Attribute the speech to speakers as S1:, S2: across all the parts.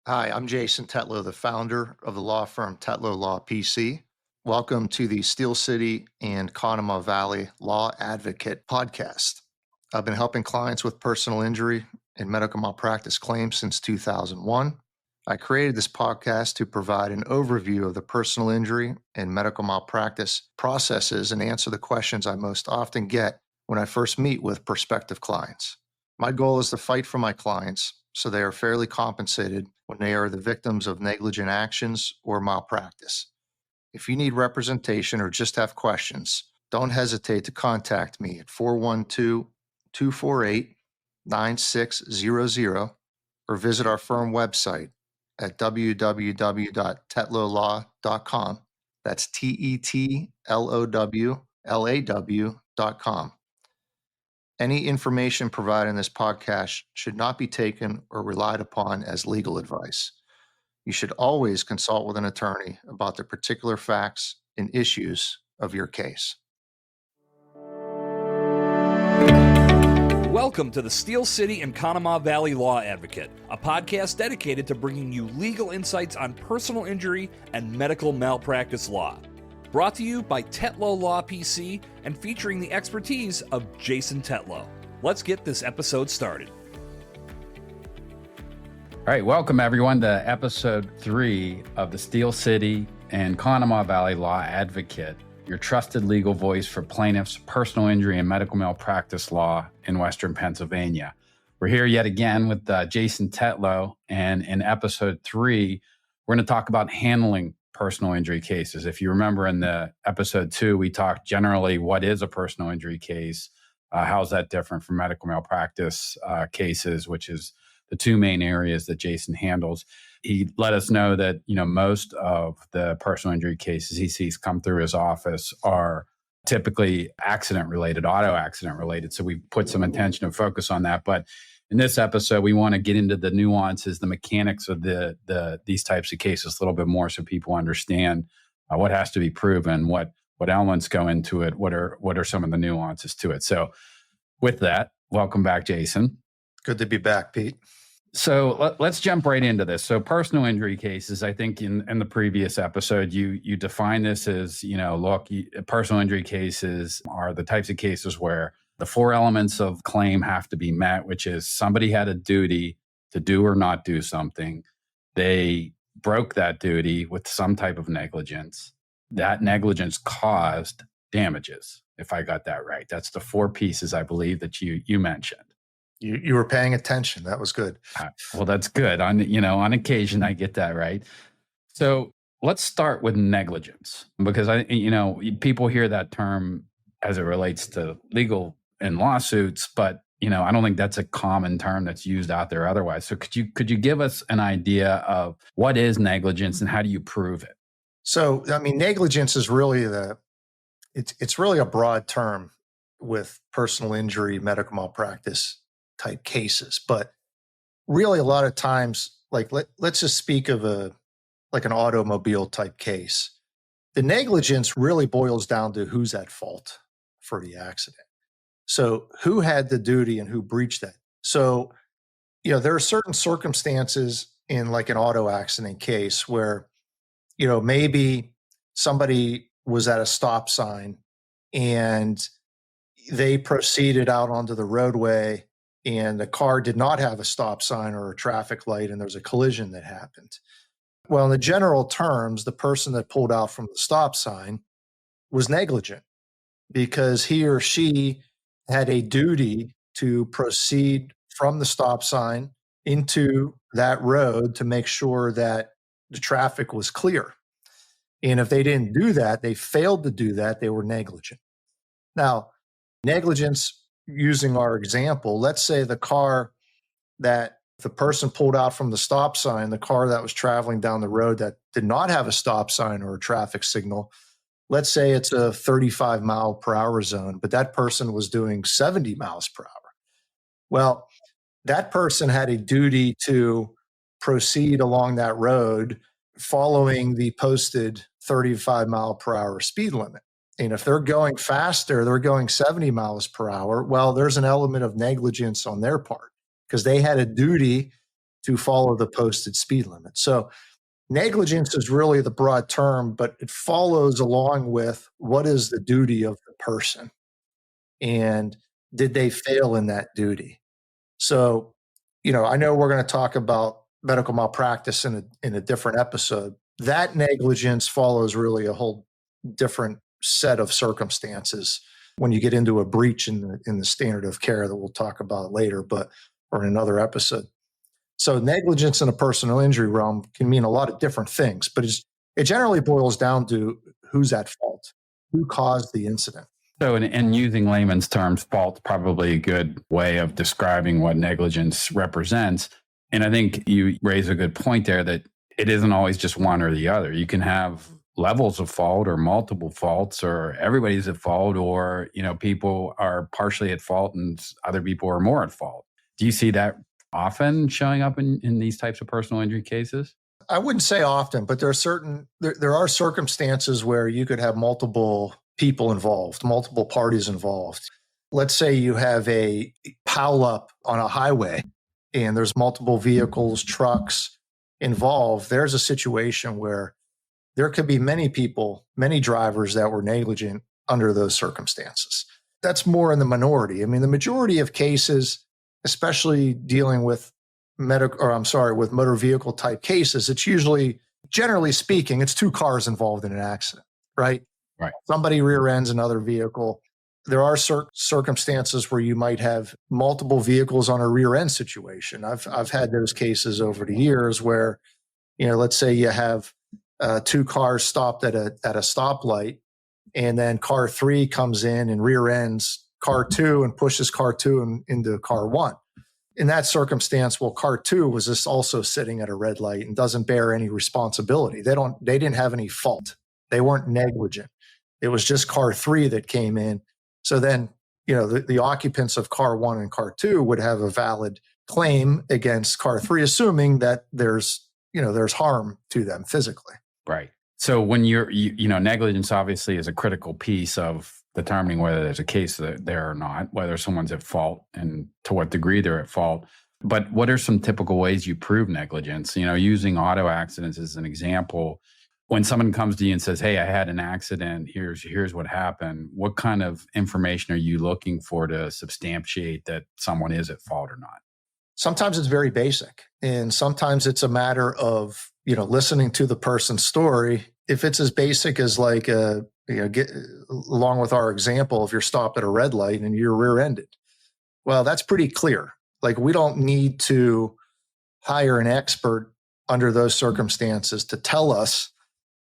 S1: Hi, I'm Jason Tetlow, the founder of the law firm Tetlow Law PC. Welcome to the Steel City and Conemaugh Valley Law Advocate podcast. I've been helping clients with personal injury and medical malpractice claims since 2001. I created this podcast to provide an overview of the personal injury and medical malpractice processes and answer the questions I most often get when I first meet with prospective clients. My goal is to fight for my clients so they are fairly compensated when they are the victims of negligent actions or malpractice. If you need representation or just have questions, don't hesitate to contact me at 412 248 9600 or visit our firm website at www.tetlowlaw.com. That's TETLOWLAW.com. Any information provided in this podcast should not be taken or relied upon as legal advice. You should always consult with an attorney about the particular facts and issues of your case.
S2: Welcome to the Steel City and Conemaugh Valley Law Advocate, a podcast dedicated to bringing you legal insights on personal injury and medical malpractice law. Brought to you by Tetlow Law PC and featuring the expertise of Jason Tetlow. Let's get this episode started.
S3: All right, welcome everyone to episode 3 of the Steel City and Conemaugh Valley Law Advocate, your trusted legal voice for plaintiffs, personal injury, and medical malpractice law in Western Pennsylvania. We're here yet again with Jason Tetlow, and in episode 3, we're going to talk about handling personal injury cases. If you remember in the episode 2, we talked generally what is a personal injury case, how's that different from medical malpractice cases, which is the two main areas that Jason handles. He let us know that, most of the personal injury cases he sees come through his office are typically accident related, auto accident related. So we put some attention and focus on that. But in this episode, we want to get into the nuances, the mechanics of these types of cases a little bit more, so people understand what has to be proven, what elements go into it, what are some of the nuances to it. So with that, welcome back, Jason.
S1: Good to be back, Pete.
S3: So let's jump right into this. So personal injury cases, I think in the previous episode, you define this as, personal injury cases are the types of cases where the 4 elements of claim have to be met, which is somebody had a duty to do or not do something. They broke that duty with some type of negligence. That negligence caused damages, if I got that right. That's the 4 pieces, I believe, that you mentioned.
S1: You were paying attention. That was good.
S3: Well, that's good. On occasion, I get that right. So let's start with negligence, because people hear that term as it relates to legal and lawsuits, but I don't think that's a common term that's used out there otherwise. So could you give us an idea of what is negligence and how do you prove it?
S1: So, negligence is really it's really a broad term with personal injury, medical malpractice type cases, but really a lot of times, let's just speak of an automobile type case. The negligence really boils down to who's at fault for the accident. So who had the duty and who breached that? So, there are certain circumstances in an auto accident case where, maybe somebody was at a stop sign and they proceeded out onto the roadway and the car did not have a stop sign or a traffic light, and there's a collision that happened. Well, in the general terms, the person that pulled out from the stop sign was negligent because he or she had a duty to proceed from the stop sign into that road to make sure that the traffic was clear. And if they didn't do that, they failed to do that, they were negligent. Now, negligence, using our example, let's say the car that the person pulled out from the stop sign, the car that was traveling down the road that did not have a stop sign or a traffic signal, let's say it's a 35 mile per hour zone, but that person was doing 70 miles per hour. Well, that person had a duty to proceed along that road following the posted 35 mile per hour speed limit. And if they're going faster, they're going 70 miles per hour, well, there's an element of negligence on their part because they had a duty to follow the posted speed limit. So negligence is really the broad term, but it follows along with what is the duty of the person and did they fail in that duty? So, I know we're going to talk about medical malpractice in a different episode. That negligence follows really a whole different set of circumstances when you get into a breach in the standard of care that we'll talk about later, or in another episode. So negligence in a personal injury realm can mean a lot of different things, but it generally boils down to who's at fault, who caused the incident.
S3: So in using layman's terms, fault's probably a good way of describing what negligence represents. And I think you raise a good point there that it isn't always just one or the other. You can have levels of fault or multiple faults, or everybody's at fault, or, people are partially at fault and other people are more at fault. Do you see that often showing up in these types of personal injury cases?
S1: I wouldn't say often, but there are circumstances where you could have multiple people involved, multiple parties involved. Let's say you have a pileup on a highway and there's multiple vehicles, trucks involved. There's a situation where there could be many people, many drivers that were negligent under those circumstances. That's more in the minority. I mean, the majority of cases, especially dealing with with motor vehicle type cases, it's usually, generally speaking, it's two cars involved in an accident, right?
S3: Right.
S1: Somebody rear ends another vehicle. There are circumstances where you might have multiple vehicles on a rear end situation. I've had those cases over the years where, let's say you have two cars stopped at a stoplight, and then car 3 comes in and rear ends car 2 and pushes car 2 into car 1. In that circumstance, car 2 was just also sitting at a red light and doesn't bear any responsibility. They didn't have any fault. They weren't negligent. It was just car 3 that came in. So then, the occupants of car 1 and car 2 would have a valid claim against car 3, assuming that there's harm to them physically.
S3: Right. So when negligence obviously is a critical piece of determining whether there's a case there or not, whether someone's at fault and to what degree they're at fault. But what are some typical ways you prove negligence? Using auto accidents as an example, when someone comes to you and says, "Hey, I had an accident, here's what happened," what kind of information are you looking for to substantiate that someone is at fault or not?
S1: Sometimes it's very basic, and sometimes it's a matter of, listening to the person's story. If it's as basic as along with our example, if you're stopped at a red light and you're rear-ended, well, that's pretty clear. Like, we don't need to hire an expert under those circumstances to tell us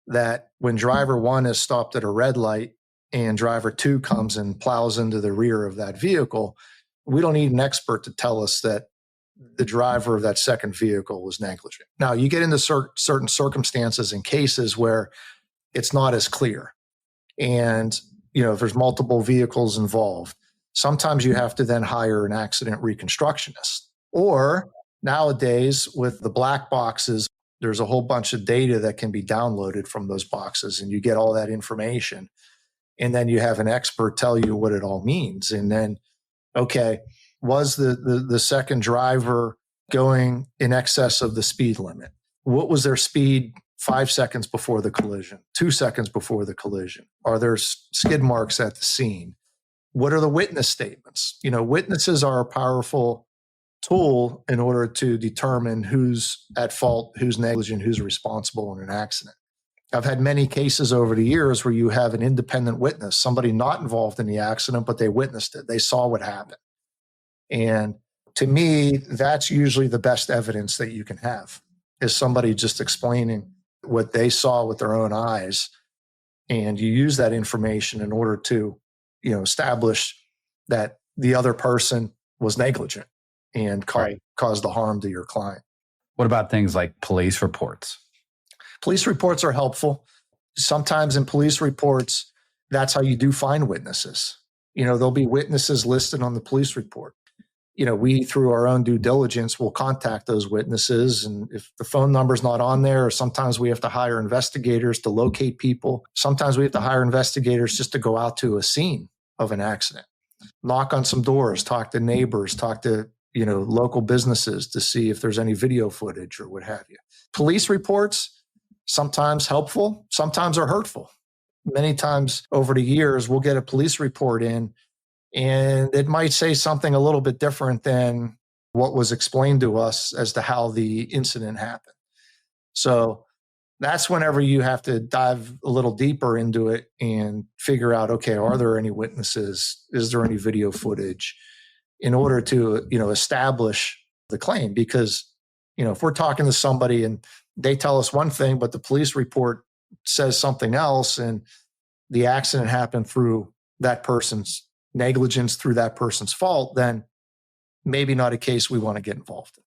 S1: that when driver 1 is stopped at a red light and driver 2 comes and plows into the rear of that vehicle, we don't need an expert to tell us that the driver of that second vehicle was negligent. Now, you get into certain circumstances and cases where it's not as clear. And, if there's multiple vehicles involved, sometimes you have to then hire an accident reconstructionist. Or nowadays with the black boxes, there's a whole bunch of data that can be downloaded from those boxes, and you get all that information. And then you have an expert tell you what it all means. And then, okay, was the second driver going in excess of the speed limit? What was their speed 5 seconds before the collision, 2 seconds before the collision? Are there skid marks at the scene? What are the witness statements? Witnesses are a powerful tool in order to determine who's at fault, who's negligent, who's responsible in an accident. I've had many cases over the years where you have an independent witness, somebody not involved in the accident, but they witnessed it. They saw what happened. And to me, that's usually the best evidence that you can have, is somebody just explaining what they saw with their own eyes. And you use that information in order to, establish that the other person was negligent and caused the harm to your client.
S3: What about things like police reports?
S1: Police reports are helpful. Sometimes in police reports, that's how you do find witnesses. There'll be witnesses listed on the police report. We, through our own due diligence, will contact those witnesses. And if the phone number's not on there, or sometimes we have to hire investigators to locate people. Sometimes we have to hire investigators just to go out to a scene of an accident, knock on some doors, talk to neighbors, talk to, local businesses to see if there's any video footage or what have you. Police reports, sometimes helpful, sometimes are hurtful. Many times over the years, we'll get a police report in and it might say something a little bit different than what was explained to us as to how the incident happened. So that's whenever you have to dive a little deeper into it and figure out, okay, are there any witnesses? Is there any video footage in order to, establish the claim? Because, if we're talking to somebody and they tell us one thing, but the police report says something else, and the accident happened through that person's negligence, through that person's fault, then maybe not a case we want to get involved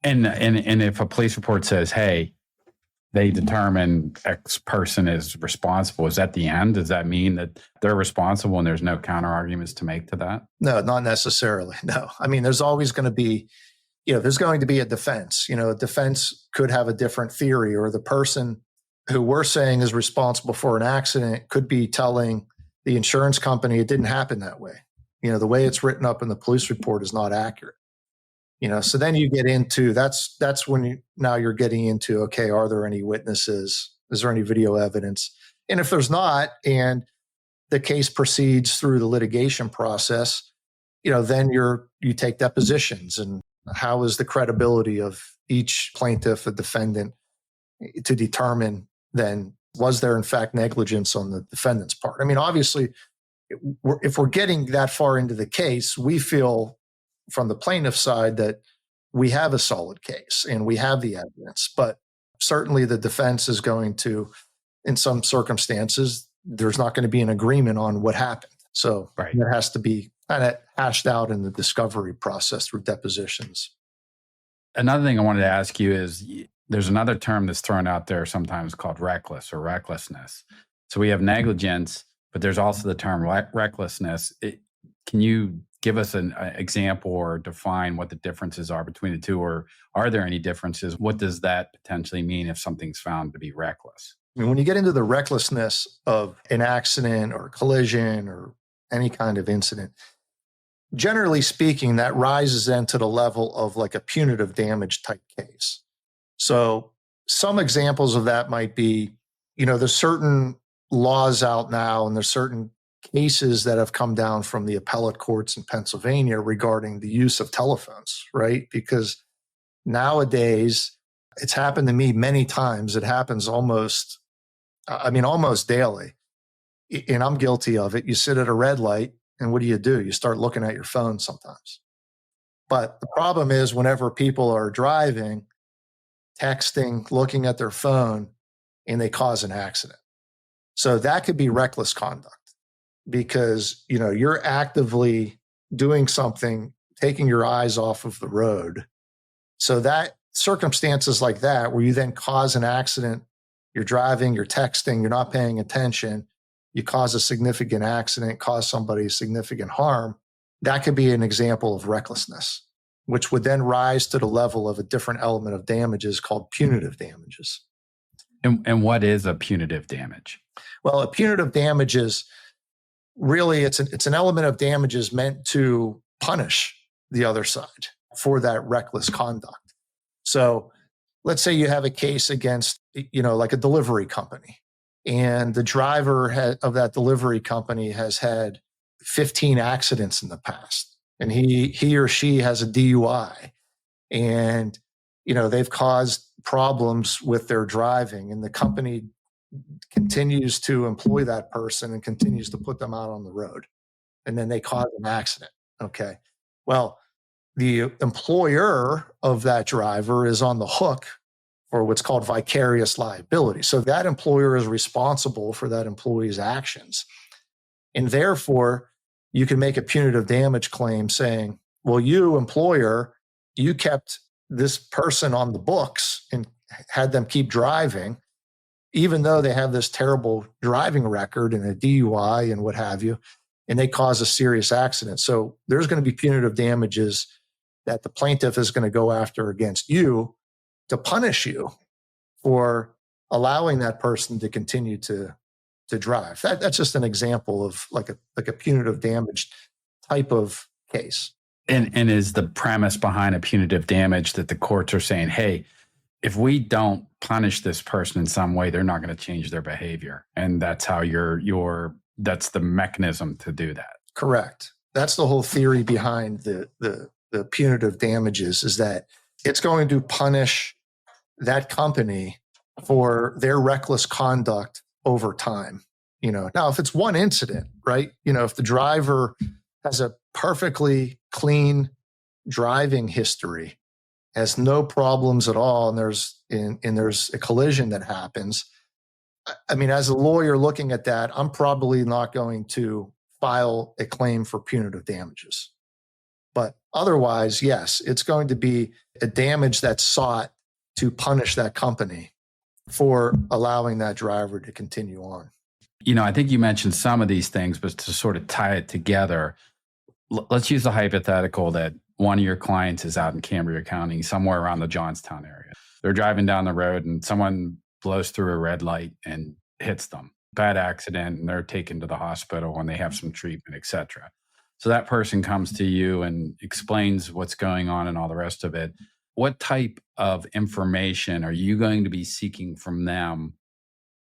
S1: in.
S3: And if a police report says, hey, they determine X person is responsible, is that the end? Does that mean that they're responsible and there's no counter arguments to make to that?
S1: No, not necessarily. No. I mean, there's always going to be, there's going to be a defense. A defense could have a different theory, or the person who we're saying is responsible for an accident could be telling the insurance company it didn't happen that way. The way it's written up in the police report is not accurate. So then you get into, that's when now you're getting into, okay, are there any witnesses? Is there any video evidence? And if there's not, and the case proceeds through the litigation process, then you take depositions, and how is the credibility of each plaintiff, a defendant, to determine then, was there in fact negligence on the defendant's part? I mean, obviously, if we're getting that far into the case, we feel from the plaintiff side that we have a solid case and we have the evidence, but certainly the defense is going to, in some circumstances, there's not going to be an agreement on what happened. So It has to be kind of hashed out in the discovery process through depositions.
S3: Another thing I wanted to ask you is, there's another term that's thrown out there sometimes called reckless or recklessness. So we have negligence, but there's also the term recklessness. Can you give us an example or define what the differences are between the two, or are there any differences? What does that potentially mean if something's found to be reckless?
S1: I mean, when you get into the recklessness of an accident or collision or any kind of incident, generally speaking, that rises then to the level of like a punitive damage type case. So some examples of that might be, there's certain laws out now, and there's certain cases that have come down from the appellate courts in Pennsylvania regarding the use of telephones, right? Because nowadays, it's happened to me many times. It happens almost daily. And I'm guilty of it. You sit at a red light, and what do? You start looking at your phone sometimes. But the problem is, whenever people are driving, texting, looking at their phone, and they cause an accident. So that could be reckless conduct, because, you're actively doing something, taking your eyes off of the road. So that circumstances like that, where you then cause an accident, you're driving, you're texting, you're not paying attention, you cause a significant accident, cause somebody significant harm, that could be an example of recklessness, which would then rise to the level of a different element of damages called punitive damages.
S3: And what is a punitive damage?
S1: Well, a punitive damage is really, it's an element of damages meant to punish the other side for that reckless conduct. So let's say you have a case against, like a delivery company, and the driver of that delivery company has had 15 accidents in the past, and he or she has a DUI, and, they've caused problems with their driving, and the company continues to employ that person and continues to put them out on the road, and then they cause an accident. Okay. Well, the employer of that driver is on the hook for what's called vicarious liability. So that employer is responsible for that employee's actions. And therefore, you can make a punitive damage claim saying, well, you employer, you kept this person on the books and had them keep driving, even though they have this terrible driving record and a DUI and what have you, and they cause a serious accident. So there's going to be punitive damages that the plaintiff is going to go after against you to punish you for allowing that person to continue to drive. That's just an example of like a punitive damage type of case.
S3: And is the premise behind a punitive damage that the courts are saying, hey, if we don't punish this person in some way, they're not going to change their behavior. And that's how that's the mechanism to do that.
S1: Correct. That's the whole theory behind the punitive damages, is that it's going to punish that company for their reckless conduct over time. Now, if it's one incident, right? If the driver has a perfectly clean driving history, has no problems at all, and there's a collision that happens. I mean, as a lawyer looking at that, I'm probably not going to file a claim for punitive damages. But otherwise, yes, it's going to be a damage that's sought to punish that company for allowing that driver to continue on.
S3: I think you mentioned some of these things, but to sort of tie it together, let's use the hypothetical that one of your clients is out in Cambria County, somewhere around the Johnstown area. They're driving down the road and someone blows through a red light and hits them. Bad accident, and they're taken to the hospital and they have some treatment, etc. So that person comes to you and explains what's going on and all the rest of it. What type of information are you going to be seeking from them,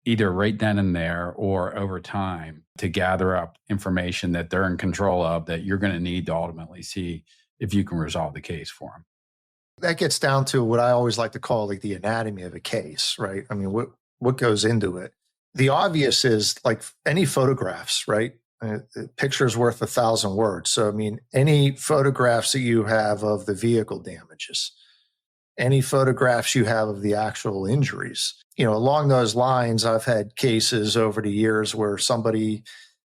S3: either right then and there or over time, to gather up information that they're in control of that you're going to need to ultimately see if you can resolve the case for them?
S1: That gets down to what I always like to call like the anatomy of a case, right? I mean, what goes into it? The obvious is like any photographs, right? A picture's worth 1,000 words. So, I mean, any photographs that you have of the vehicle damages, any photographs you have of the actual injuries. Along those lines, I've had cases over the years where somebody,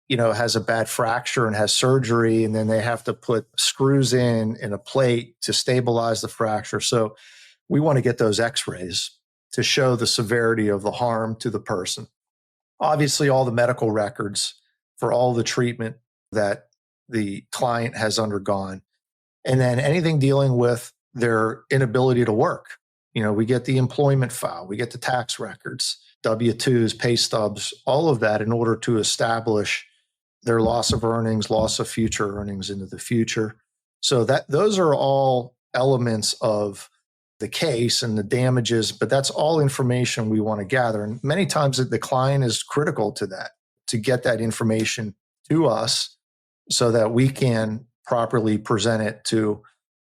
S1: has a bad fracture and has surgery, and then they have to put screws in a plate to stabilize the fracture. So we want to get those x-rays to show the severity of the harm to the person. Obviously, all the medical records for all the treatment that the client has undergone, and then anything dealing with their inability to work. We get the employment file, we get the tax records, W-2s, pay stubs, all of that in order to establish their loss of earnings, loss of future earnings into the future. So those are all elements of the case and the damages, but that's all information we want to gather. And many times the client is critical to that, to get that information to us so that we can properly present it to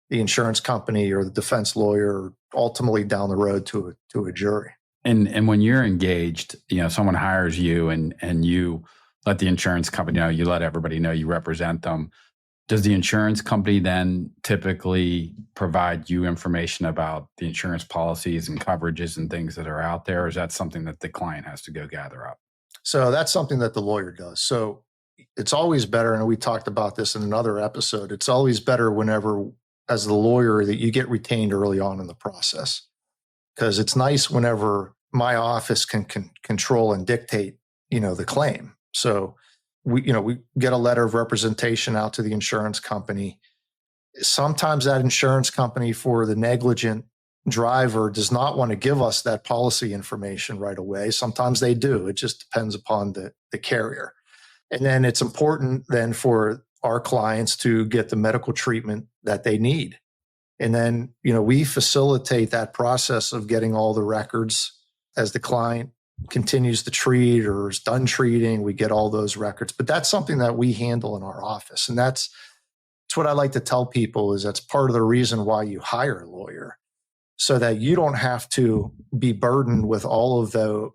S1: the insurance company or the defense lawyer, ultimately down the road to a jury.
S3: And when you're engaged, someone hires you and you let the insurance company know, you let everybody know you represent them. Does the insurance company then typically provide you information about the insurance policies and coverages and things that are out there? Or is that something that the client has to go gather up?
S1: So that's something that the lawyer does. So it's always better, and we talked about this in another episode, it's always better whenever, as the lawyer, that you get retained early on in the process. Because it's nice whenever my office can control and dictate, the claim. So we get a letter of representation out to the insurance company. Sometimes that insurance company, for the negligent driver, does not want to give us that policy information right away. Sometimes they do. It just depends upon the carrier. And then it's important then for our clients to get the medical treatment that they need. And then, we facilitate that process of getting all the records as the client continues to treat or is done treating. We get all those records, but that's something that we handle in our office. And that's what I like to tell people, is that's part of the reason why you hire a lawyer, so that you don't have to be burdened with all the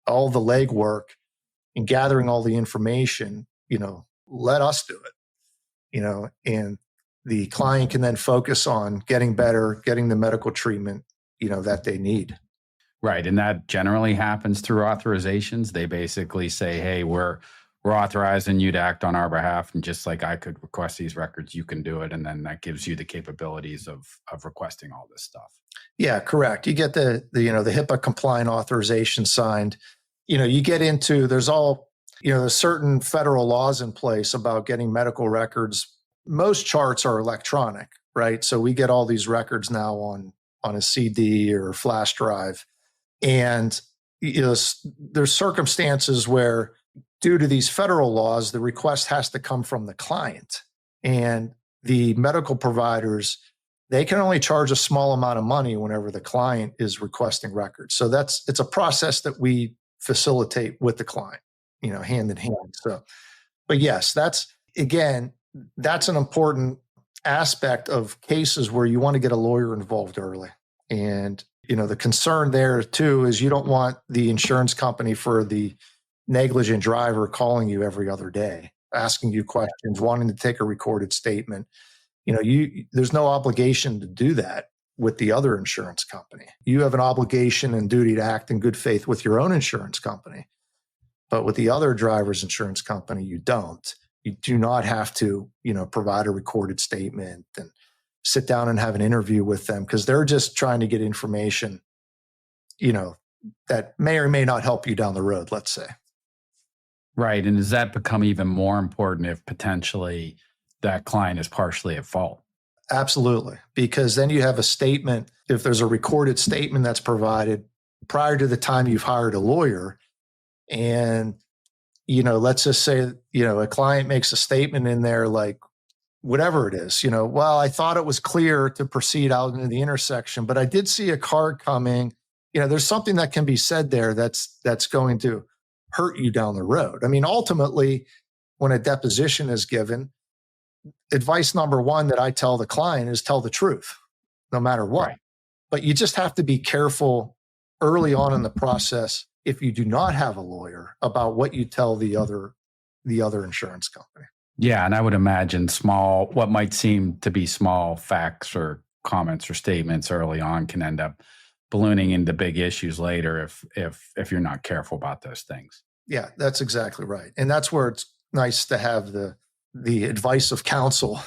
S1: legwork and gathering all the information. Let us do it, and the client can then focus on getting better, getting the medical treatment, that they need.
S3: Right. And that generally happens through authorizations. They basically say, hey, we're authorizing you to act on our behalf. And just like I could request these records, you can do it. And then that gives you the capabilities of requesting all this stuff.
S1: Yeah, correct. You get the HIPAA compliant authorization signed. You get into, there's certain federal laws in place about getting medical records. Most charts are electronic, right? So we get all these records now on a CD or flash drive. And there's circumstances where, due to these federal laws, the request has to come from the client. And the medical providers, they can only charge a small amount of money whenever the client is requesting records. So it's a process that we facilitate with the client, hand in hand. So, but yes, that's an important aspect of cases where you want to get a lawyer involved early. And, the concern there too is you don't want the insurance company for the negligent driver calling you every other day, asking you questions, wanting to take a recorded statement. There's no obligation to do that with the other insurance company. You have an obligation and duty to act in good faith with your own insurance company. But with the other driver's insurance company, you don't. You do not have to, provide a recorded statement and sit down and have an interview with them, because they're just trying to get information, that may or may not help you down the road, let's say.
S3: Right. And does that become even more important if potentially that client is partially at fault?
S1: Absolutely. Because then you have a statement, if there's a recorded statement that's provided prior to the time you've hired a lawyer, and, let's just say, a client makes a statement in there like, whatever it is, well, I thought it was clear to proceed out into the intersection, but I did see a car coming. There's something that can be said there that's going to hurt you down the road. I mean, ultimately, when a deposition is given, advice number one that I tell the client is tell the truth, no matter what.
S3: Right.
S1: But you just have to be careful early on in the process, if you do not have a lawyer, about what you tell the other insurance company.
S3: Yeah. And I would imagine what might seem to be small facts or comments or statements early on can end up ballooning into big issues later if you're not careful about those things.
S1: Yeah, that's exactly right. And that's where it's nice to have the advice of counsel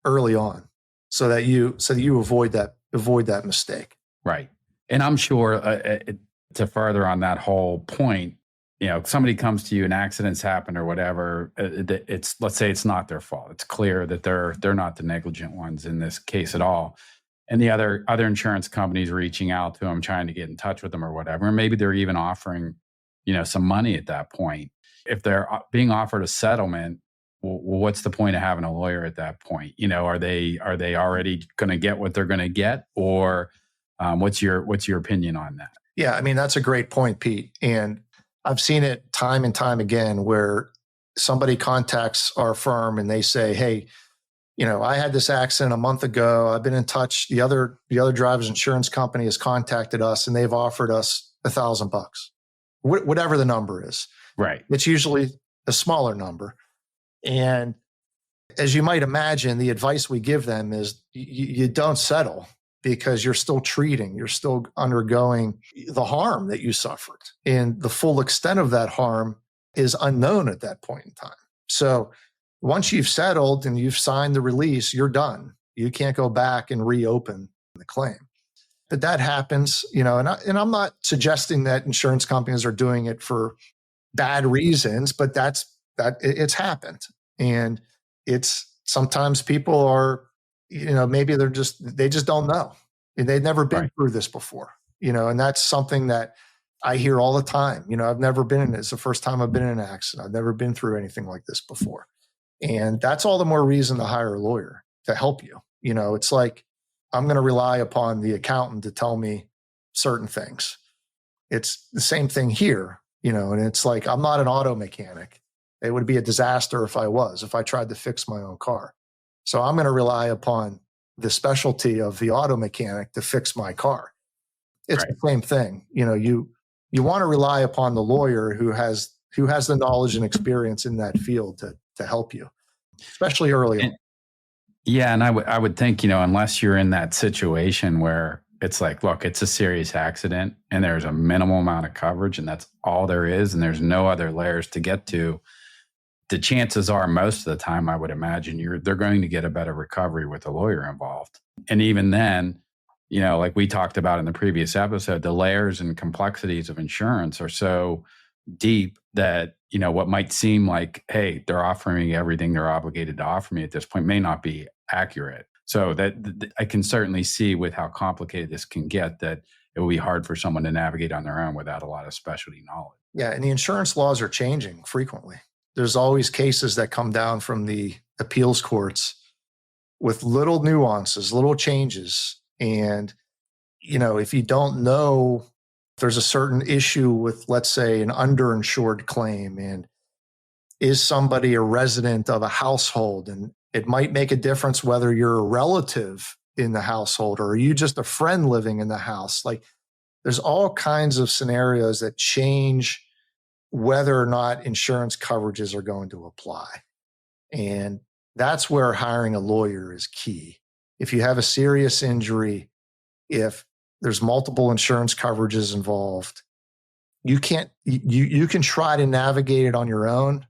S1: early on, so that you avoid that mistake.
S3: Right. And I'm sure to further on that whole point, somebody comes to you, an accident's happened or whatever, let's say it's not their fault. It's clear that they're not the negligent ones in this case at all. And the other insurance companies reaching out to them, trying to get in touch with them or whatever. And maybe they're even offering, some money at that point. If they're being offered a settlement, well, what's the point of having a lawyer at that point? Are they already going to get what they're going to get, or what's your opinion on that?
S1: Yeah, I mean, that's a great point, Pete. And I've seen it time and time again where somebody contacts our firm and they say, hey, I had this accident a month ago. I've been in touch. The other driver's insurance company has contacted us and they've offered us $1,000, whatever the number is.
S3: Right.
S1: It's usually a smaller number. And as you might imagine, the advice we give them is you don't settle, because you're still undergoing the harm that you suffered. And the full extent of that harm is unknown at that point in time. So once you've settled and you've signed the release, you're done. You can't go back and reopen the claim. But that happens, and I'm not suggesting that insurance companies are doing it for bad reasons, but it's happened. And it's sometimes people are, maybe they just don't know. And they've never been through this before, and that's something that I hear all the time. I've never been in it. It's the first time I've been in an accident. I've never been through anything like this before. And that's all the more reason to hire a lawyer to help you. It's like, I'm going to rely upon the accountant to tell me certain things. It's the same thing here, and it's like, I'm not an auto mechanic. It would be a disaster if I tried to fix my own car. So I'm going to rely upon the specialty of the auto mechanic to fix my car. It's the same thing. You want to rely upon the lawyer who has the knowledge and experience in that field to help you, especially early on.
S3: Yeah. And I would think, unless you're in that situation where it's like, look, it's a serious accident and there's a minimal amount of coverage and that's all there is, and there's no other layers to get to, the chances are most of the time, I would imagine they're going to get a better recovery with a lawyer involved. And even then, like we talked about in the previous episode, the layers and complexities of insurance are so deep that, what might seem like, hey, they're offering me everything they're obligated to offer me at this point may not be accurate. So that I can certainly see with how complicated this can get, that it will be hard for someone to navigate on their own without a lot of specialty knowledge.
S1: Yeah. And the insurance laws are changing frequently. There's always cases that come down from the appeals courts with little nuances, little changes. And, if you don't know if there's a certain issue with, let's say, an underinsured claim, and is somebody a resident of a household, and it might make a difference whether you're a relative in the household or are you just a friend living in the house. Like, there's all kinds of scenarios that change whether or not insurance coverages are going to apply. And that's where hiring a lawyer is key. If you have a serious injury, if there's multiple insurance coverages involved, you can try to navigate it on your own,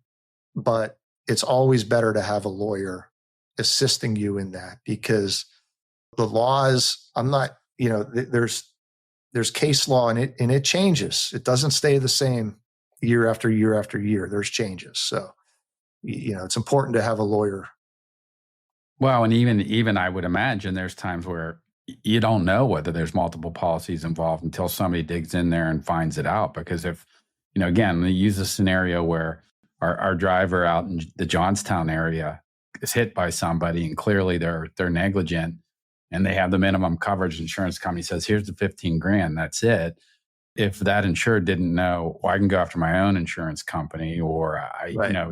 S1: but it's always better to have a lawyer assisting you in that, because the laws, there's case law and it changes. It doesn't stay the same year after year after year. There's changes. So, it's important to have a lawyer.
S3: Well, and even I would imagine there's times where you don't know whether there's multiple policies involved until somebody digs in there and finds it out. Because if, again, they use a scenario where our driver out in the Johnstown area is hit by somebody and clearly they're negligent and they have the minimum coverage. Insurance company says, here's the 15 grand, that's it. If that insured didn't know, well, I can go after my own insurance company, or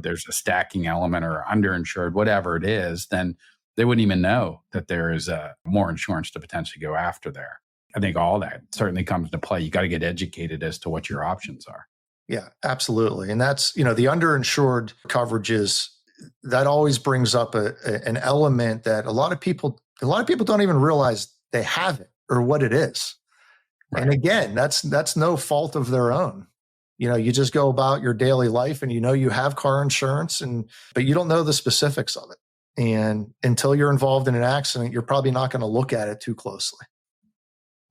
S3: there's a stacking element or underinsured, whatever it is, then they wouldn't even know that there is more insurance to potentially go after there. I think all that certainly comes into play. You got to get educated as to what your options are.
S1: Yeah, absolutely. And that's, the underinsured coverages, that always brings up an element that a lot of people don't even realize they have it or what it is. Right. And again, that's no fault of their own. You just go about your daily life and you have car insurance, but you don't know the specifics of it. And until you're involved in an accident, you're probably not going to look at it too closely.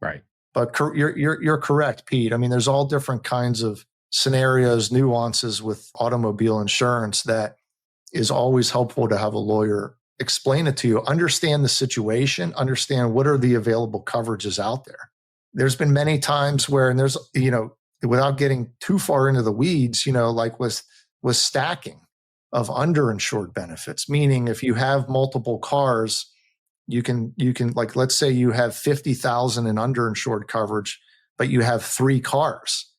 S3: Right.
S1: But you're correct, Pete. I mean, there's all different kinds of scenarios, nuances with automobile insurance that is always helpful to have a lawyer explain it to you, understand the situation, understand what are the available coverages out there. There's been many times where, and there's, without getting too far into the weeds, like with stacking of underinsured benefits, meaning if you have multiple cars, you can like, let's say you have 50,000 in underinsured coverage, but you have 3 cars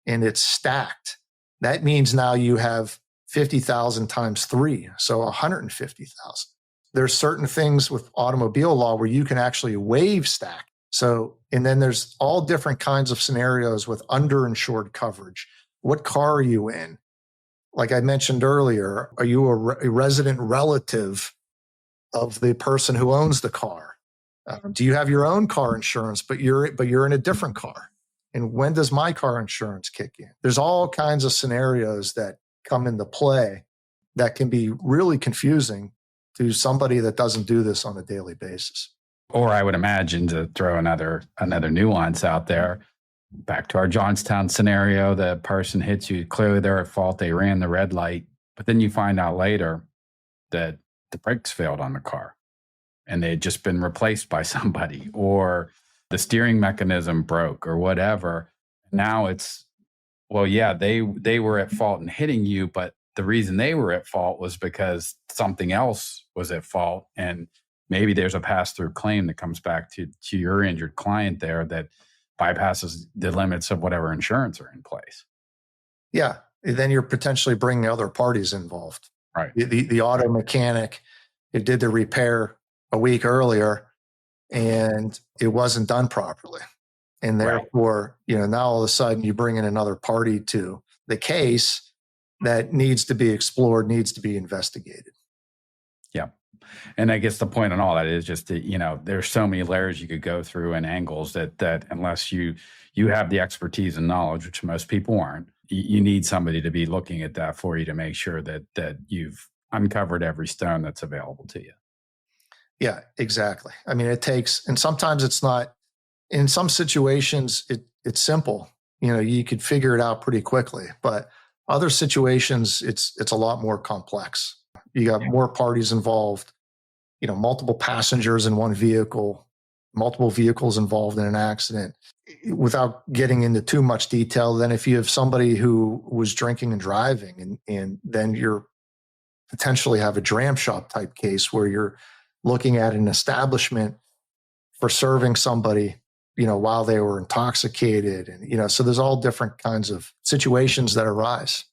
S1: and it's stacked. That means now you have 50,000 times 3, so 150,000. There's certain things with automobile law where you can actually waive stack. So, and then there's all different kinds of scenarios with underinsured coverage. What car are you in? Like I mentioned earlier, are you a resident relative of the person who owns the car? Do you have your own car insurance, but you're in a different car? And when does my car insurance kick in? There's all kinds of scenarios that come into play that can be really confusing to somebody that doesn't do this on a daily basis.
S3: Or I would imagine, to throw another nuance out there, back to our Johnstown scenario, the person hits you, clearly they're at fault, they ran the red light, but then you find out later that the brakes failed on the car and they had just been replaced by somebody, or the steering mechanism broke or whatever. Now it's, well, yeah, they were at fault in hitting you, but the reason they were at fault was because something else was at fault. And maybe there's a pass-through claim that comes back to your injured client there that bypasses the limits of whatever insurance are in place.
S1: Yeah. Then you're potentially bringing other parties involved.
S3: Right.
S1: The auto mechanic who did the repair a week earlier and it wasn't done properly. And therefore, now all of a sudden you bring in another party to the case that needs to be explored, needs to be investigated.
S3: Yeah. And I guess the point on all that is just that, there's so many layers you could go through and angles that unless you have the expertise and knowledge, which most people aren't, you need somebody to be looking at that for you to make sure that you've uncovered every stone that's available to you.
S1: Yeah, exactly. I mean, it takes, and sometimes it's not, in some situations, it's simple. You could figure it out pretty quickly, but other situations, it's a lot more complex. You got more parties involved, multiple passengers in one vehicle, multiple vehicles involved in an accident. Without getting into too much detail, then if you have somebody who was drinking and driving, and then you're potentially have a dram shop type case where you're looking at an establishment for serving somebody, while they were intoxicated. And, so there's all different kinds of situations that arise.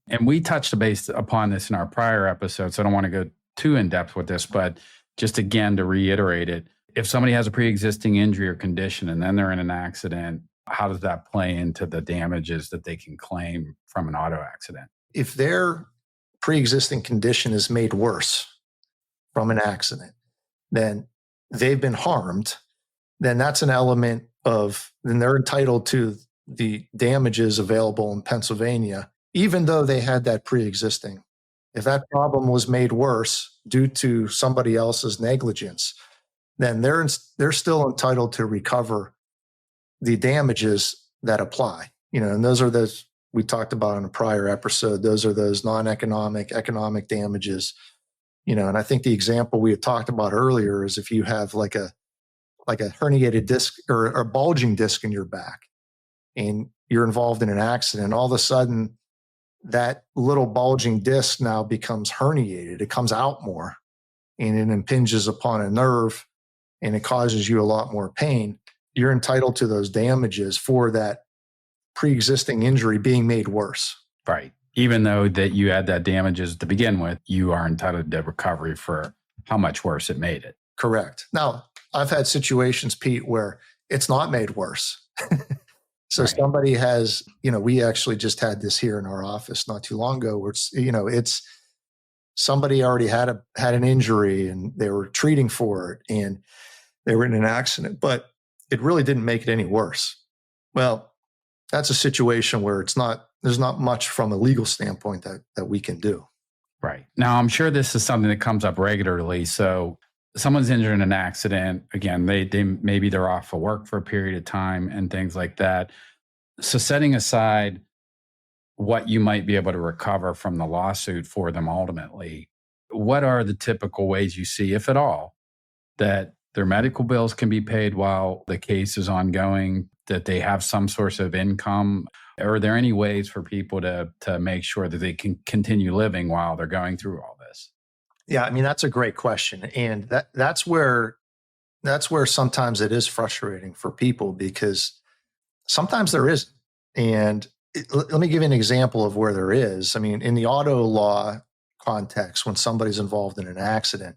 S3: And we touched base upon this in our prior episodes, so I don't want to go too in depth with this, but just again to reiterate it, if somebody has a pre-existing injury or condition and then they're in an accident, how does that play into the damages that they can claim from an auto accident?
S1: If their pre-existing condition is made worse from an accident, then they've been harmed, then that's an element then they're entitled to the damages available in Pennsylvania, even though they had that pre-existing. If that problem was made worse due to somebody else's negligence, then they're still entitled to recover the damages that apply. And those are those we talked about in a prior episode. Those are those non-economic, economic damages. And I think the example we had talked about earlier is if you have like a herniated disc or a bulging disc in your back and you're involved in an accident, all of a sudden that little bulging disc now becomes herniated. It comes out more and it impinges upon a nerve and it causes you a lot more pain. You're entitled to those damages for that pre-existing injury being made worse.
S3: Right. Even though that you had that damages to begin with, you are entitled to recovery for how much worse it made it.
S1: Correct. Now, I've had situations, Pete, where it's not made worse. So
S3: Right.
S1: Somebody has, we actually just had this here in our office not too long ago where it's somebody already had an injury and they were treating for it and they were in an accident, but it really didn't make it any worse. Well, that's a situation where there's not much from a legal standpoint that we can do.
S3: Right. Now, I'm sure this is something that comes up regularly. So someone's injured in an accident. Again, they maybe they're off of work for a period of time and things like that. So setting aside what you might be able to recover from the lawsuit for them ultimately, what are the typical ways you see, if at all, that their medical bills can be paid while the case is ongoing, that they have some source of income? Are there any ways for people to make sure that they can continue living while they're going through all this?
S1: Yeah, I mean, that's a great question. And that's where sometimes it is frustrating for people because sometimes there isn't. And let me give you an example of where there is. I mean, in the auto law context, when somebody's involved in an accident,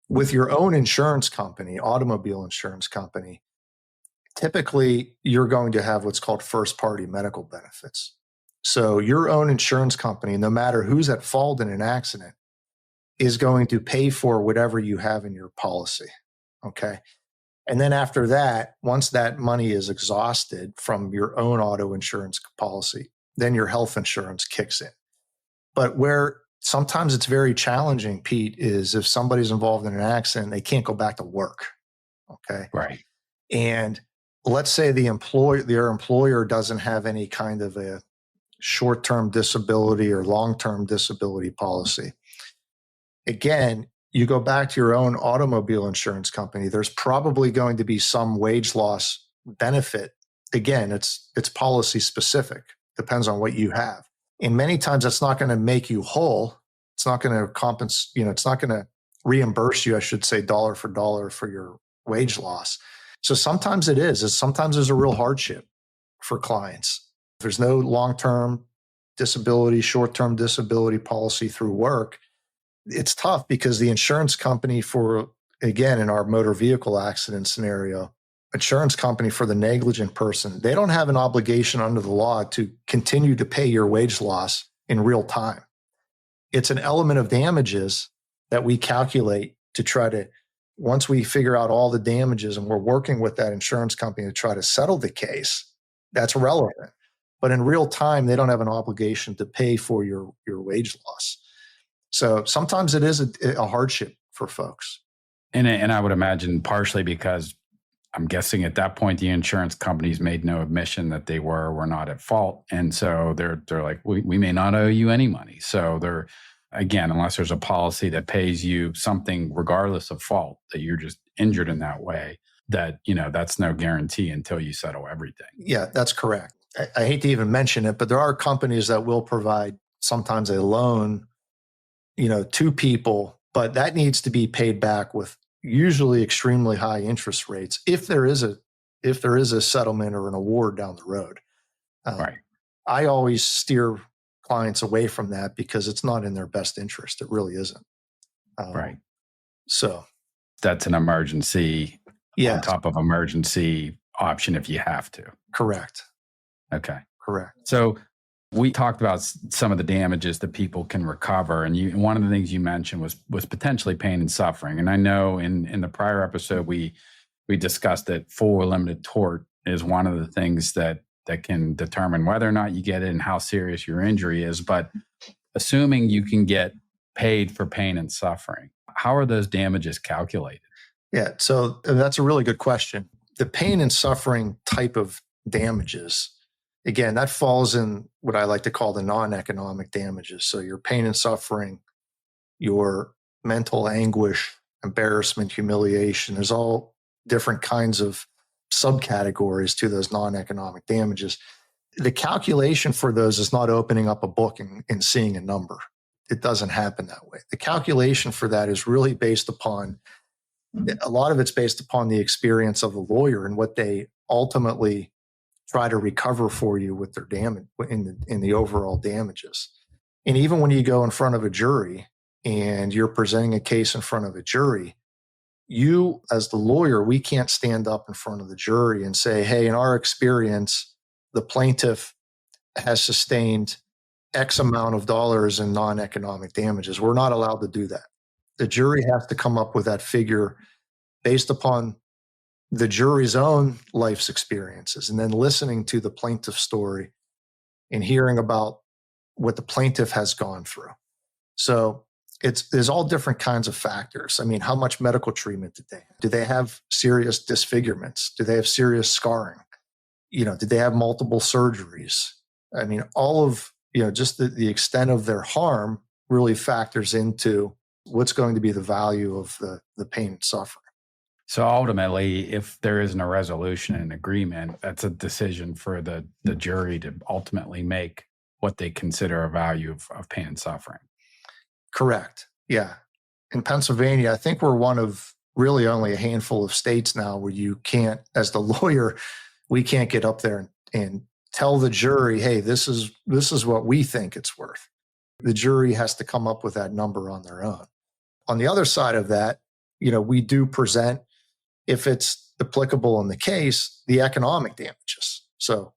S1: with your own insurance company, automobile insurance company, typically you're going to have what's called first party medical benefits. So your own insurance company, no matter who's at fault in an accident, is going to pay for whatever you have in your policy. Okay. And then after that, once that money is exhausted from your own auto insurance policy, then your health insurance kicks in. But where sometimes it's very challenging, Pete, is if somebody's involved in an accident, they can't go back to work. Okay.
S3: Right.
S1: And let's say their employer doesn't have any kind of a short-term disability or long-term disability policy. Again, you go back to your own automobile insurance company, there's probably going to be some wage loss benefit. Again, it's policy specific, depends on what you have. And many times that's not going to make you whole. It's not going to compensate, it's not going to reimburse you, I should say, dollar for dollar for your wage loss. So sometimes it is. Sometimes there's a real hardship for clients. There's no long-term disability, short-term disability policy through work. It's tough because the insurance company again, in our motor vehicle accident scenario, insurance company for the negligent person, they don't have an obligation under the law to continue to pay your wage loss in real time. It's an element of damages that we calculate to try to, once we figure out all the damages and we're working with that insurance company to try to settle the case, that's relevant. But in real time, they don't have an obligation to pay for your wage loss. So sometimes it is a hardship for folks.
S3: And I would imagine partially because I'm guessing at that point, the insurance companies made no admission that they were not at fault. And so they're like, we may not owe you any money. So they're, again, unless there's a policy that pays you something regardless of fault, that you're just injured in that way, that, that's no guarantee until you settle everything.
S1: Yeah, that's correct. I hate to even mention it, but there are companies that will provide sometimes a loan, to people but that needs to be paid back with usually extremely high interest rates if there is a settlement or an award down the road.
S3: Right.
S1: I always steer clients away from that because it's not in their best interest. It really isn't.
S3: Right.
S1: So
S3: that's an emergency on
S1: yes,
S3: top of emergency option if you have to.
S1: correct.
S3: Okay.
S1: Correct.
S3: So we talked about some of the damages that people can recover, and one of the things you mentioned was potentially pain and suffering. And I know in the prior episode we discussed that full or limited tort is one of the things that can determine whether or not you get it and how serious your injury is. But assuming you can get paid for pain and suffering, how are those damages calculated?
S1: Yeah, so that's a really good question. The pain and suffering type of damages, again, that falls in what I like to call the non-economic damages. So your pain and suffering, your mental anguish, embarrassment, humiliation, there's all different kinds of subcategories to those non-economic damages. The calculation for those is not opening up a book and seeing a number. It doesn't happen that way. The calculation for that is really based upon, a lot of it's based upon the experience of the lawyer and what they ultimately try to recover for you with their damage in the overall damages. And even when you go in front of a jury and you're presenting a case in front of a jury, you as the lawyer, we can't stand up in front of the jury and say, hey, in our experience, the plaintiff has sustained X amount of dollars in non-economic damages. We're not allowed to do that. The jury has to come up with that figure based upon the jury's own life's experiences, and then listening to the plaintiff's story and hearing about what the plaintiff has gone through. So there's all different kinds of factors. I mean, how much medical treatment did they have? Do they have serious disfigurements? Do they have serious scarring? Did they have multiple surgeries? I mean, all of, just the extent of their harm really factors into what's going to be the value of the pain and suffering.
S3: So ultimately, if there isn't a resolution and agreement, that's a decision for the jury to ultimately make what they consider a value of pain and suffering.
S1: Correct. Yeah. In Pennsylvania, I think we're one of really only a handful of states now where you can't, as the lawyer, we can't get up there and tell the jury, hey, this is what we think it's worth. The jury has to come up with that number on their own. On the other side of that, we do present, if it's applicable in the case, the economic damages. So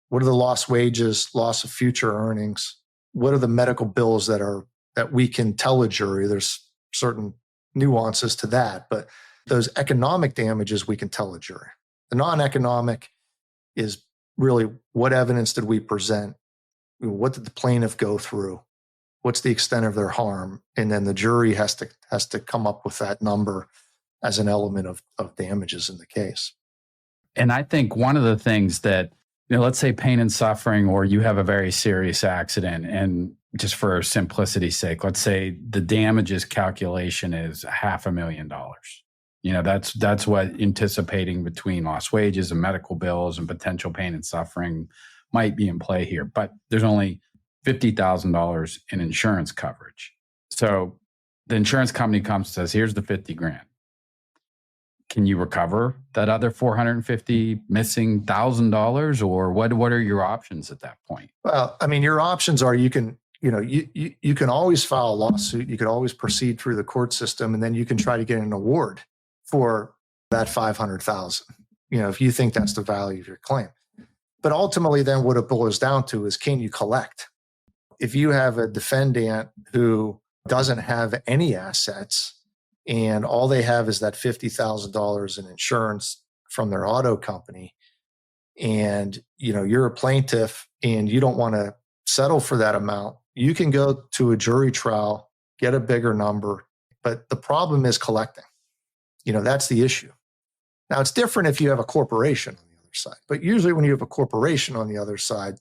S1: what are the lost wages, loss of future earnings? What are the medical bills that we can tell a jury? There's certain nuances to that, but those economic damages we can tell a jury. The non-economic is really, what evidence did we present? What did the plaintiff go through? What's the extent of their harm? And then the jury has to come up with that number as an element of damages in the case.
S3: And I think one of the things that, let's say pain and suffering, or you have a very serious accident, and just for simplicity's sake, let's say the damages calculation is $500,000. That's what anticipating between lost wages and medical bills and potential pain and suffering might be in play here. But there's only $50,000 in insurance coverage. So the insurance company comes and says, here's the $50,000. Can you recover that other $450 missing $1,000, or what are your options at that point?
S1: Well, I mean, your options are, you can always file a lawsuit. You could always proceed through the court system, and then you can try to get an award for that $500,000, if you think that's the value of your claim. But ultimately, then what it boils down to is, can you collect? If you have a defendant who doesn't have any assets and all they have is that $50,000 in insurance from their auto company, and you're a plaintiff and you don't want to settle for that amount, you can go to a jury trial, get a bigger number. But the problem is collecting. That's the issue. Now, it's different if you have a corporation on the other side, but usually when you have a corporation on the other side,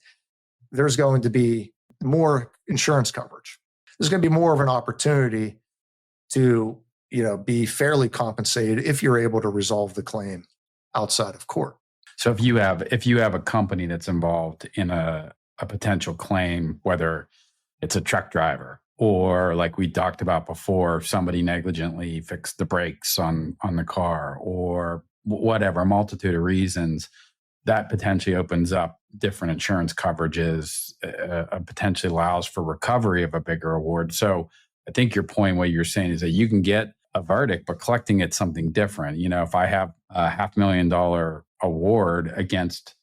S1: there's going to be more insurance coverage. There's going to be more of an opportunity to be fairly compensated if you're able to resolve the claim outside of court.
S3: So if you have a company that's involved in a potential claim, whether it's a truck driver or like we talked about before, somebody negligently fixed the brakes on the car, or whatever, a multitude of reasons, that potentially opens up different insurance coverages, potentially allows for recovery of a bigger award. So I think your point, what you're saying is that you can get a verdict, but collecting it's something different. If I have a $500,000 award against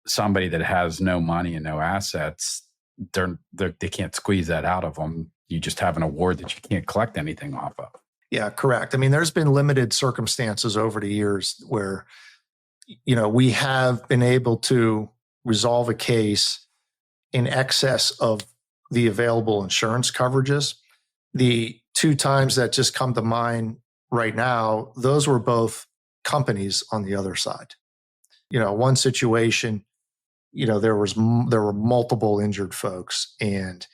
S3: somebody that has no money and no assets, they can't squeeze that out of them. You just have an award that you can't collect anything off of.
S1: Yeah, correct. I mean, there's been limited circumstances over the years where, we have been able to resolve a case in excess of the available insurance coverages. The two times that just come to mind right now, those were both companies on the other side. One situation, there were multiple injured folks, and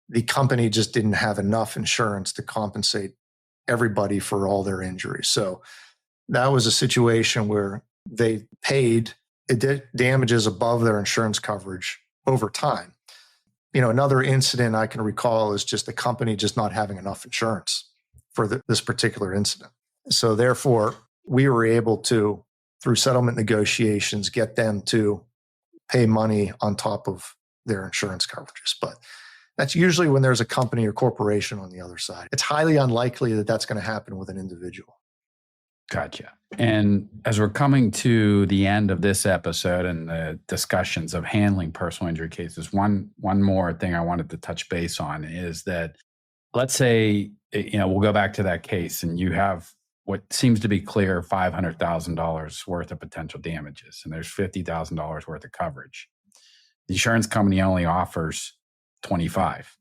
S1: the company just didn't have enough insurance to compensate everybody for all their injuries. So that was a situation where they paid damages above their insurance coverage over time. Another incident I can recall is just the company just not having enough insurance for this particular incident. So therefore, we were able to, through settlement negotiations, get them to pay money on top of their insurance coverages. But that's usually when there's a company or corporation on the other side. It's highly unlikely that that's going to happen with an individual.
S3: Gotcha. And as we're coming to the end of this episode and the discussions of handling personal injury cases, one more thing I wanted to touch base on is that, let's say, we'll go back to that case and you have what seems to be clear $500,000 worth of potential damages, and there's $50,000 worth of coverage. The insurance company only offers 25.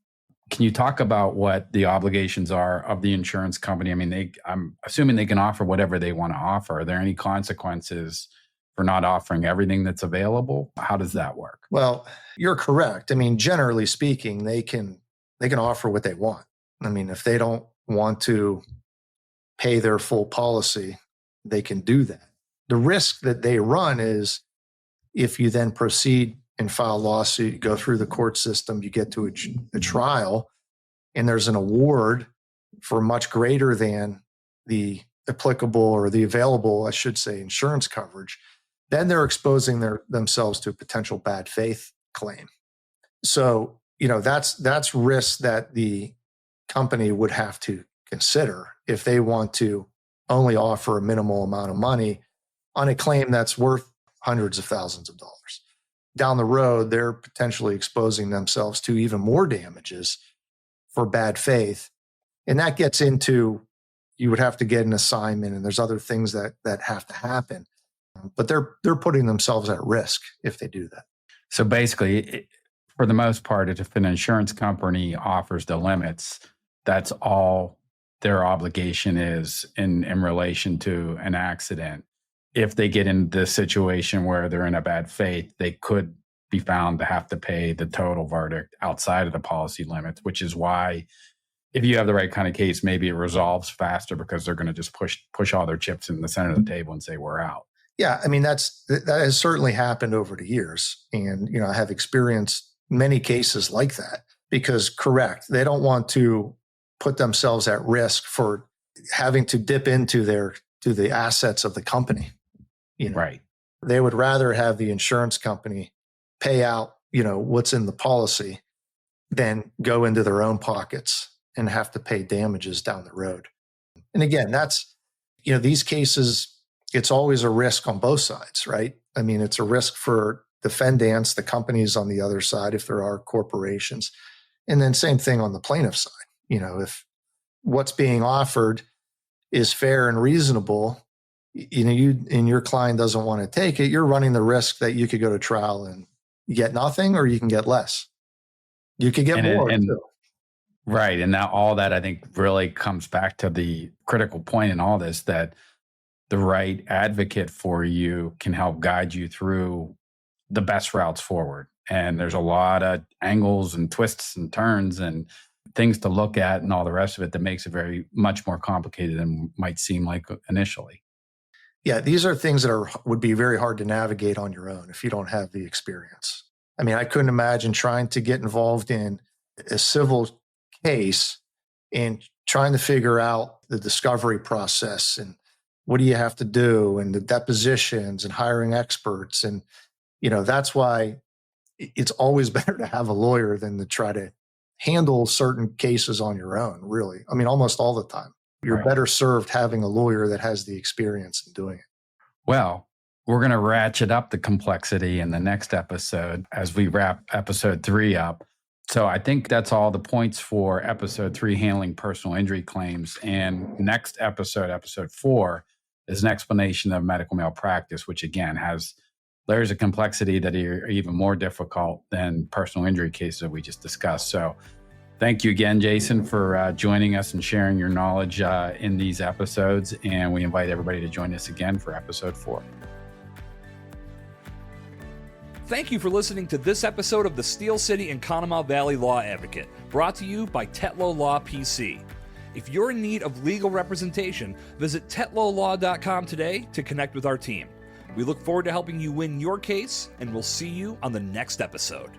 S3: Can you talk about what the obligations are of the insurance company? I mean, I'm assuming they can offer whatever they want to offer. Are there any consequences for not offering everything that's available? How does that work?
S1: Well, you're correct. I mean, generally speaking, they can offer what they want. I mean, if they don't want to pay their full policy, they can do that. The risk that they run is if you then proceed and file a lawsuit, you go through the court system, you get to a trial, and there's an award for much greater than the applicable or the available, I should say, insurance coverage, then they're exposing themselves to a potential bad faith claim. So, that's risk that the company would have to consider if they want to only offer a minimal amount of money on a claim that's worth hundreds of thousands of dollars. Down the road, they're potentially exposing themselves to even more damages for bad faith. And that gets into, you would have to get an assignment, and there's other things that have to happen. But they're putting themselves at risk if they do that.
S3: So basically, for the most part, if an insurance company offers the limits, that's all their obligation is in relation to an accident. If they get into the situation where they're in a bad faith, they could be found to have to pay the total verdict outside of the policy limits, which is why if you have the right kind of case, maybe it resolves faster because they're going to just push all their chips in the center of the table and say, we're out.
S1: Yeah, I mean, that has certainly happened over the years. And, I have experienced many cases like that because, correct, they don't want to put themselves at risk for having to dip into the assets of the company.
S3: Right.
S1: They would rather have the insurance company pay out, what's in the policy than go into their own pockets and have to pay damages down the road. And again, that's, these cases, it's always a risk on both sides, right? I mean, it's a risk for defendants, the companies on the other side, if there are corporations. And then same thing on the plaintiff side. If what's being offered is fair and reasonable, you and your client doesn't want to take it, you're running the risk that you could go to trial and get nothing, or you can get less. You could get more too.
S3: Right. And now all that, I think, really comes back to the critical point in all this, that the right advocate for you can help guide you through the best routes forward. And there's a lot of angles and twists and turns and things to look at and all the rest of it that makes it very much more complicated than might seem like initially.
S1: Yeah, these are things that would be very hard to navigate on your own if you don't have the experience. I mean, I couldn't imagine trying to get involved in a civil case and trying to figure out the discovery process and what do you have to do and the depositions and hiring experts. And, that's why it's always better to have a lawyer than to try to handle certain cases on your own, really. I mean, almost all the time. You're
S3: Right.
S1: better served having a lawyer that has the experience in doing it.
S3: Well, we're going to ratchet up the complexity in the next episode as we wrap episode 3 up. So I think that's all the points for episode 3, handling personal injury claims. And next episode, episode 4, is an explanation of medical malpractice, which again has layers of complexity that are even more difficult than personal injury cases that we just discussed. So thank you again, Jason, for joining us and sharing your knowledge in these episodes. And we invite everybody to join us again for episode 4.
S2: Thank you for listening to this episode of the Steel City and Conemaugh Valley Law Advocate, brought to you by Tetlow Law PC. If you're in need of legal representation, visit tetlowlaw.com today to connect with our team. We look forward to helping you win your case, and we'll see you on the next episode.